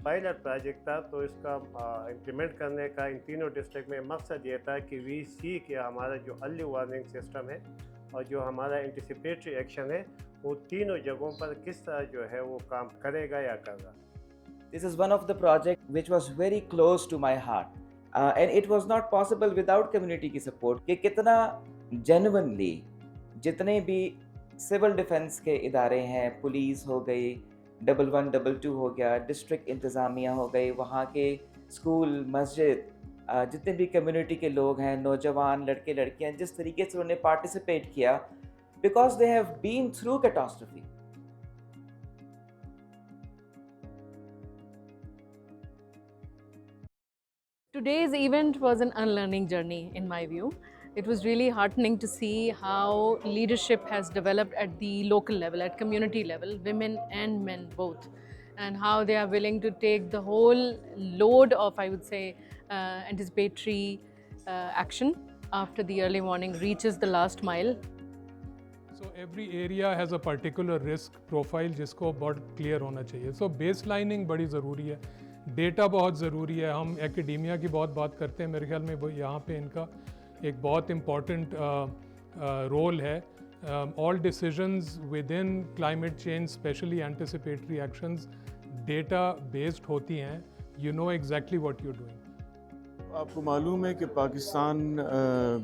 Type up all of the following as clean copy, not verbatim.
Pilot project था, तो इसका इम्प्लीमेंट करने का इन तीनों डिस्ट्रिक्ट में मकसद ये था कि वी सी के हमारा जो अर्ली वार्निंग सिस्टम है और जो हमारा एंटिसिपेटरी एक्शन है वो तीनों जगहों पर किस तरह जो है वो काम करेगा या कर रहा। This is one of the projects which was very close to my heart. And it was not possible without community की support कि कितना genuinely जितने भी सिविल डिफेंस के इदारे हैं, पुलिस हो गई, 1111 हो गया, डिस्ट्रिक्ट इंतज़ामिया हो गई, वहाँ के स्कूल, मस्जिद, जितने भी कम्युनिटी के लोग हैं, नौजवान, लड़के लड़कियाँ, जिस तरीके से उन्होंने पार्टिसिपेट किया, because they have been through catastrophe. Today's event was an unlearning journey, in my view. It was really heartening to see how leadership has developed at the local level, at community level, women and men both, and how they are willing to take the whole load of, I would say, anticipatory action after the early warning reaches the last mile. So every area has a particular risk profile जिसको बहुत clear होना चाहिए. So baselining बड़ी ज़रूरी है, data बहुत ज़रूरी है. हम एकेडेमिया की बहुत बात करते हैं, मेरे ख्याल में वो यहाँ पे इनका एक बहुत इम्पॉर्टेंट रोल है. All decisions within climate change, specially anticipatory actions, data based होती हैं. You know exactly what you are doing. आपको मालूम है कि पाकिस्तान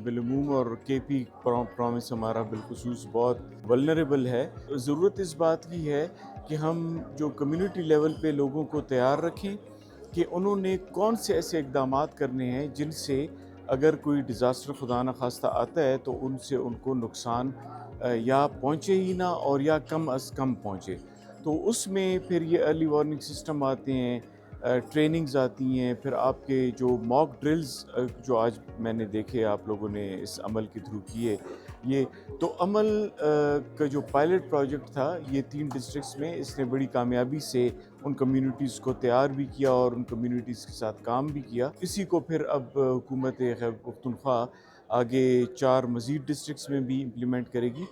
बिलूम और केपी प्रॉमिस हमारा बिलखुसूस बहुत वल्नरेबल है. ज़रूरत इस बात की है कि हम जो कम्युनिटी लेवल पे लोगों को तैयार रखें कि उन्होंने कौन से ऐसे इक़दामात करने हैं जिनसे अगर कोई डिज़ास्टर खुदा न खास्ता आता है तो उनसे उनको नुकसान या पहुँचे ही ना और या कम अज़ कम पहुँचे. तो उसमें फिर ये अर्ली वार्निंग सिस्टम आते हैं, ट्रेनिंग्स आती हैं, फिर आपके जो मॉक ड्रिल्स जो आज मैंने देखे आप लोगों ने इस अमल के थ्रू किए, ये तो अमल का जो पायलट प्रोजेक्ट था ये 3 डिस्ट्रिक्ट्स में, इसने बड़ी कामयाबी से उन कम्युनिटीज़ को तैयार भी किया और उन कम्युनिटीज़ के साथ काम भी किया. इसी को फिर अब हुकूमत खैबर पख्तूनख्वा आगे 4 मज़ीद डिस्ट्रिक्ट्स में भी इम्प्लीमेंट करेगी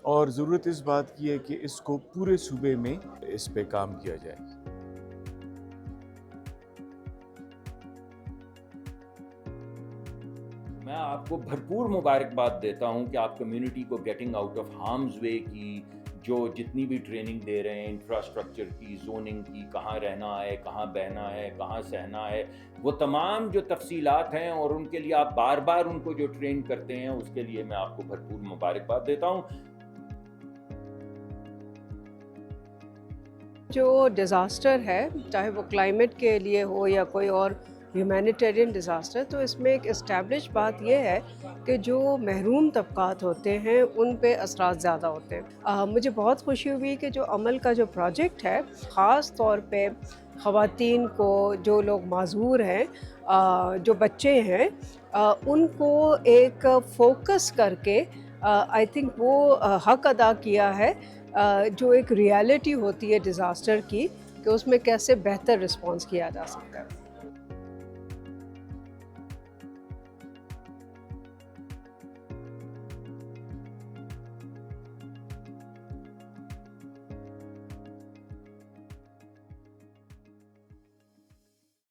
और ज़रूरत इस बात की है कि इसको पूरे सूबे में इस पे काम किया जाए. मैं आपको भरपूर मुबारकबाद देता हूं कि आप कम्युनिटी को गेटिंग आउट ऑफ हार्म्स वे की जो जितनी भी ट्रेनिंग दे रहे हैं, इंफ्रास्ट्रक्चर की, जोनिंग की, कहाँ रहना है, कहाँ बहना है, कहाँ सहना है, वो तमाम जो तफसीलात हैं और उनके लिए आप बार बार उनको जो ट्रेन करते हैं, उसके लिए मैं आपको भरपूर मुबारकबाद देता हूँ. जो डिज़ास्टर है, चाहे वो क्लाइमेट के लिए हो या कोई और ह्यूमैनिटेरियन डिज़ास्टर, तो इसमें एक इस्टेब्लिश बात यह है कि जो महरूम तबकात होते हैं उन पे असरात ज़्यादा होते हैं. मुझे बहुत खुशी हुई कि जो अमल का जो प्रोजेक्ट है, ख़ास तौर पे ख़वातीन को, जो लोग माज़ूर हैं, जो बच्चे हैं, उनको एक फ़ोकस करके आई थिंक वो हक़ अदा किया है जो एक रियलिटी होती है डिज़ास्टर की, कि उसमें कैसे बेहतर रिस्पॉन्स किया जा सकता है.